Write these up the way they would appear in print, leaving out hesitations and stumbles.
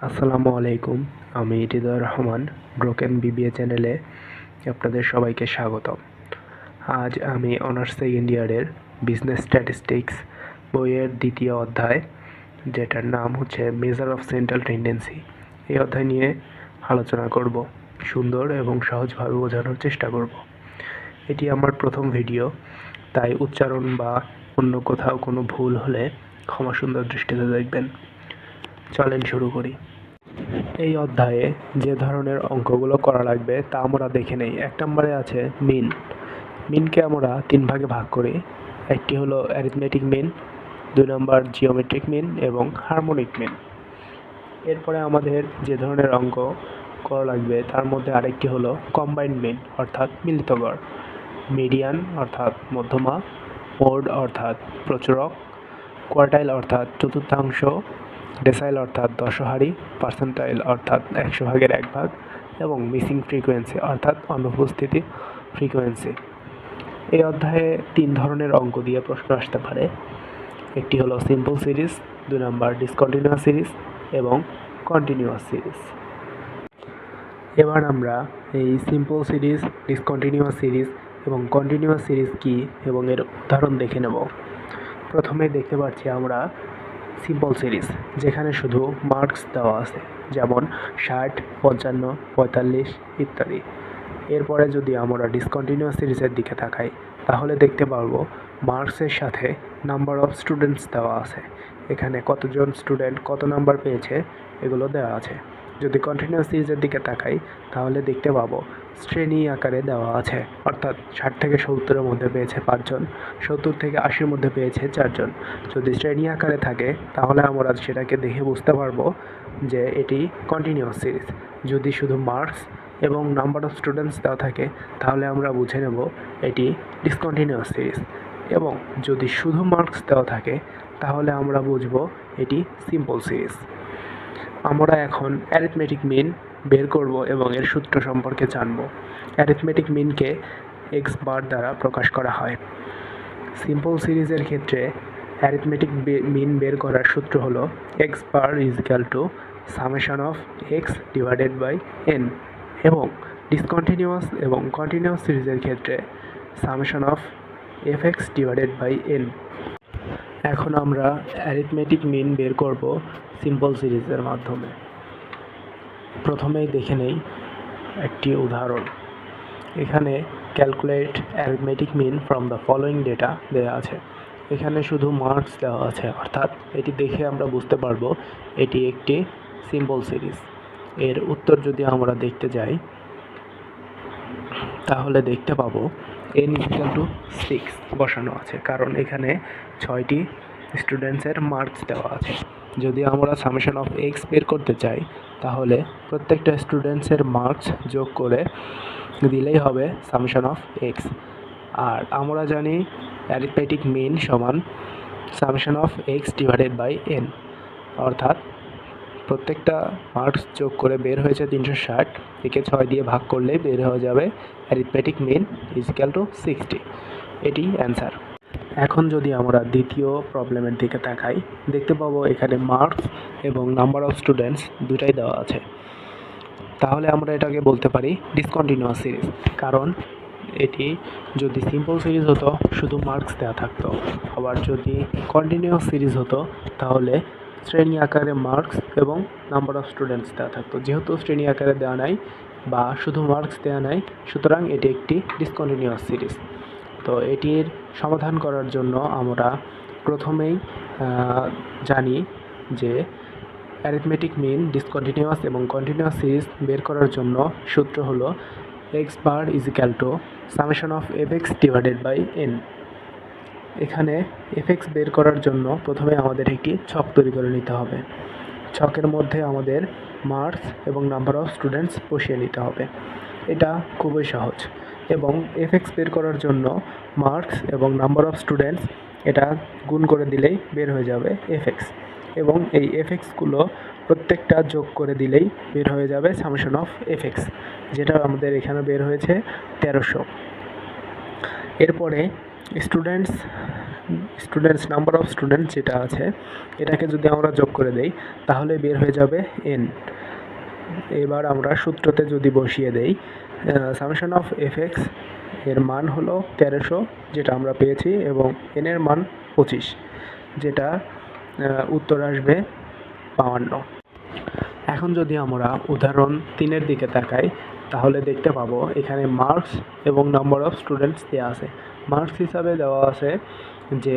আসসালামু আলাইকুম। আমি হৃদয় রহমান, ব্রোকেন বিবিএ চ্যানেলে আপনাদের সবাইকে স্বাগতম। আজ আমি অনার্স সেকেন্ড ইয়ারের বিজনেস স্ট্যাটিস্টিক্স বইয়ের দ্বিতীয় অধ্যায়, যেটার নাম হচ্ছে মেজার অফ সেন্ট্রাল টেন্ডেন্সি, এই অধ্যায় নিয়ে আলোচনা করব। সুন্দর এবং সহজভাবে বোঝানোর চেষ্টা করব। এটি আমার প্রথম ভিডিও, তাই উচ্চারণ বা অন্য কোথাও কোনো ভুল হলে ক্ষমা সুন্দর দৃষ্টিতে দেখবেন। চলেন শুরু করি। এই অধ্যায়ে যে ধরনের অঙ্কগুলো করা লাগবে তা আমরা দেখে নেই। 1 নম্বরে আছে মিন। মিনকে আমরা 3 ভাগে ভাগ করি। একটি হলো অ্যারিথমেটিক মিন, 2 নম্বর জিওমেট্রিক মিন এবং হারমোনিক মিন। এরপরে আমাদের যে ধরনের অঙ্ক করা লাগবে তার মধ্যে আরেকটি হলো কম্বাইন্ড মিন অর্থাৎ মিলিত গড়, মিডিয়ান অর্থাৎ মধ্যমা, মোড অর্থাৎ প্রচুরক, কোয়ার্টাইল অর্থাৎ চতুর্থাংশ, ডেসাইল অর্থাৎ দশহারি, পার্সেন্টাইল অর্থাৎ 100 ভাগের 1 ভাগ এবং মিসিং ফ্রিকোয়েন্সি অর্থাৎ অনুপস্থিতি ফ্রিকোয়েন্সি। এই অধ্যায়ে 3 ধরনের অঙ্ক দিয়ে প্রশ্ন আসতে পারে। একটি হলো সিম্পল সিরিজ, 2 নম্বর ডিসকন্টিনিউয়াস সিরিজ এবং কন্টিনিউয়াস সিরিজ। এবার আমরা এই সিম্পল সিরিজ, ডিসকন্টিনিউয়াস সিরিজ এবং কন্টিনিউয়াস সিরিজ কী এবং এর উদাহরণ দেখে নেব। প্রথমে দেখতে পাচ্ছি আমরা সিম্পল সিরিজ, যেখানে শুধু মার্কস দেওয়া আছে, যেমন 60, 55, 45 ইত্যাদি। এরপরে যদি আমরা ডিসকন্টিনিউয়াস সিরিজের দিকে তাকাই তাহলে দেখতে পারবো মার্কসের সাথে নাম্বার অফ স্টুডেন্টস দেওয়া আছে। এখানে কতজন স্টুডেন্ট কত নাম্বার পেয়েছে এগুলো দেওয়া আছে। যদি কন্টিনিউয়াস সিরিজের দিকে তাকাই তাহলে দেখতে পাবো শ্রেণী আকারে দেওয়া আছে, অর্থাৎ 60 থেকে 70-এর মধ্যে পেয়েছে 5 জন, 70 থেকে 80-এর মধ্যে পেয়েছে 4 জন। যদি শ্রেণী আকারে থাকে তাহলে আমরা সেটাকে দেখে বুঝতে পারবো যে এটি কন্টিনিউয়াস সিরিজ। যদি শুধু মার্কস এবং নাম্বার অফ স্টুডেন্টস দেওয়া থাকে তাহলে আমরা বুঝে নেব এটি ডিসকন্টিনিউয়াস সিরিজ, এবং যদি শুধু মার্কস দেওয়া থাকে তাহলে আমরা বুঝব এটি সিম্পল সিরিজ। আমরা এখন অ্যারিথমেটিক মিন বের করব এবং এর সূত্র সম্পর্কে জানব। অ্যারিথমেটিক মিনকে এক্স বার দ্বারা প্রকাশ করা হয়। সিম্পল সিরিজের ক্ষেত্রে অ্যারিথমেটিক মিন বের করার সূত্র হলো x bar is equal to summation of x divided by n, এবং ডিসকন্টিনিউয়াস এবং কন্টিনিউয়াস সিরিজের ক্ষেত্রে summation of f x divided by n. এখন আমরা অ্যারিথমেটিক মিন বের করব সিম্পল সিরিজের মাধ্যমে। প্রথমেই দেখে নেই একটি উদাহরণ। এখানে calculate arithmetic mean from the following data দেওয়া আছে। এখানে শুধু মার্কস দেওয়া আছে, অর্থাৎ এটি দেখে আমরা বুঝতে পারবো এটি একটি সিম্পল সিরিজ। এর উত্তর যদি আমরা দেখতে যাই তাহলে দেখতে পাবো n = 6 বসানো আছে, কারণ এখানে 6টি স্টুডেন্টসের মার্কস দেওয়া আছে। যদি আমরা সামেশন অফ এক্স বের করতে চাই তাহলে প্রত্যেকটা স্টুডেন্টসের মার্কস যোগ করে দিলেই হবে সামেশন অফ এক্স। আর আমরা জানি অ্যারিথমেটিক মিন সমান summation of x divided by n, অর্থাৎ প্রত্যেকটা মার্কস যোগ করে বের হয়েছে 360, একে 6 দিয়ে ভাগ করলে বের হয়ে যাবে arithmetic mean is equal to 60। এটি অ্যান্সার। এখন যদি আমরা দ্বিতীয় প্রবলেমের দিকে তাকাই দেখতে পাবো এখানে মার্কস এবং নাম্বার অফ স্টুডেন্টস দুটাই দেওয়া আছে। তাহলে আমরা এটাকে বলতে পারি ডিসকন্টিনিউয়াস সিরিজ, কারণ এটি যদি সিম্পল সিরিজ হতো শুধু মার্কস দেওয়া থাকতো, আবার যদি কন্টিনিউয়াস সিরিজ হতো তাহলে শ্রেণী আকারে মার্কস এবং নাম্বার অফ স্টুডেন্টস দেওয়া থাকতো। যেহেতু শ্রেণী আকারে দেওয়া নাই বা শুধু মার্কস দেওয়া নাই, সুতরাং এটি একটি ডিসকন্টিনিউয়াস সিরিজ। তো এটির সমাধান করার জন্য আমরা প্রথমেই জানি যে অ্যারিথমেটিক মিন, ডিসকন্টিনিউয়াস এবং কন্টিনিউয়াস সিরিজ বের করার জন্য সূত্র হলো x bar is equal to summation of f x divided by n. এখানে এফ এক্স বের করার জন্য প্রথমে আমাদের একটি ছক তৈরি করে নিতে হবে। ছকের মধ্যে আমাদের মার্কস এবং নাম্বার অফ স্টুডেন্টস বসিয়ে নিতে হবে। এটা খুবই সহজ। এবং এফ এক্স বের করার জন্য মার্কস এবং নাম্বার অফ স্টুডেন্টস এটা গুণ করে দিলেই বের হয়ে যাবে এফ এক্স, এবং এই এফ এক্সগুলো প্রত্যেকটা যোগ করে দিলেই বের হয়ে যাবে সামেশন অফ এফ এক্স, যেটা আমাদের এখানে বের হয়েছে 1300। এরপরে স্টুডেন্টস নাম্বার অফ স্টুডেন্টস যেটা আছে এটাকে যদি আমরা যোগ করে দেই তাহলে বের হয়ে যাবে n। এবার আমরা সূত্রতে যদি বসিয়ে দেই সামেশন অফ এফএক্স এর মান হলো 1300 যেটা আমরা পেয়েছি, এবং n এর মান 25, যেটা উত্তর আসবে 52। এখন যদি আমরা উদাহরণ 3-এর দিকে তাকাই তাহলে দেখতে পাবো এখানে মার্কস এবং নাম্বার অফ স্টুডেন্টস দেওয়া আছে। মার্কস হিসাবে দেওয়া আছে যে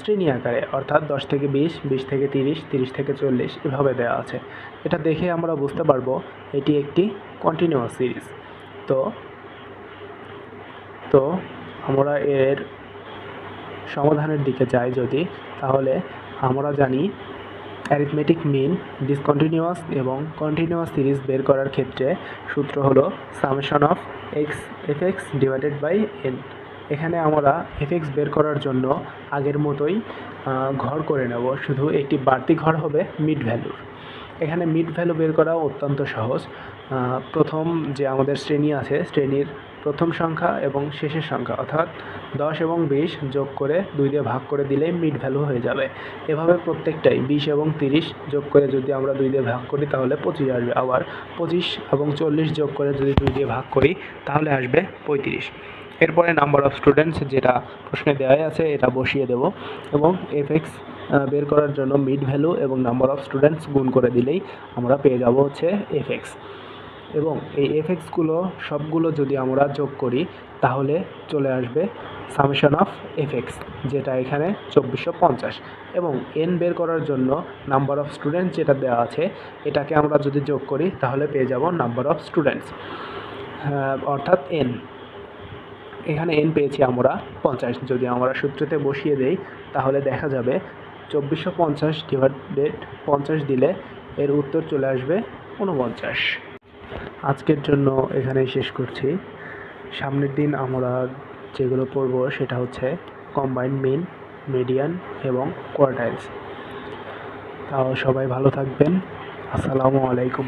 শ্রেণী আকারে, অর্থাৎ 10 থেকে 20, 20 থেকে 30, 30 থেকে 40 এভাবে দেওয়া আছে। এটা দেখে আমরা বুঝতে পারবো এটি একটি কন্টিনিউয়াস সিরিজ। তো আমরা এর সমাধানের দিকে যাই যদি, তাহলে আমরা জানি অ্যারিথমেটিক মিন, ডিসকন্টিনিউয়াস এবং কন্টিনিউয়াস সিরিজ বের করার ক্ষেত্রে সূত্র হলো summation of f x divided by n. এখানে আমরা এফএক্স বের করার জন্য আগের মতোই ঘর করে নেব, শুধু একটি বাড়তি ঘর হবে মিড ভ্যালুর। এখানে মিড ভ্যালু বের করা অত্যন্ত সহজ। প্রথম যে আমাদের শ্রেণী আছে, শ্রেণীর প্রথম সংখ্যা এবং শেষের সংখ্যা অর্থাৎ 10 এবং 20 যোগ করে 2 দিয়ে ভাগ করে দিলেই মিড ভ্যালু হয়ে যাবে। এভাবে প্রত্যেকটাই 20 এবং 30 যোগ করে যদি আমরা 2 দিয়ে ভাগ করি তাহলে 25 আসবে। আবার 25 এবং 40 যোগ করে যদি 2 দিয়ে ভাগ করি তাহলে আসবে 35। এরপরে নাম্বার অফ স্টুডেন্টস যেটা প্রশ্নে দেওয়াই আছে এটা বসিয়ে দেব, এবং এফএক্স বের করার জন্য মিড ভ্যালু এবং নাম্বার অফ স্টুডেন্টস গুণ করে দিলেই আমরা পেয়ে যাব হচ্ছে এফএক্স। এবং এই এফএক্সগুলো সবগুলো যদি আমরা যোগ করি তাহলে চলে আসবে সামেশন অফ এফএক্স, যেটা এখানে 2450। এবং এন বের করার জন্য নাম্বার অফ স্টুডেন্টস যেটা দেওয়া আছে এটাকে আমরা যদি যোগ করি তাহলে পেয়ে যাব নাম্বার অফ স্টুডেন্টস, অর্থাৎ এন। এখানে এন পেয়েছি আমরা 50। যদি আমরা সূত্রতে বসিয়ে দেই তাহলে দেখা যাবে 2450 ডিভাইডেড 50 দিলে এর উত্তর চলে আসবে 49। আজকের জন্য এখানেই শেষ করছি। সামনের দিন আমরা যেগুলো পড়ব সেটা হচ্ছে কম্বাইন্ড মিন, মিডিয়ান এবং কোয়ার্টাইলস। তাও সবাই ভালো থাকবেন। আসসালামু আলাইকুম।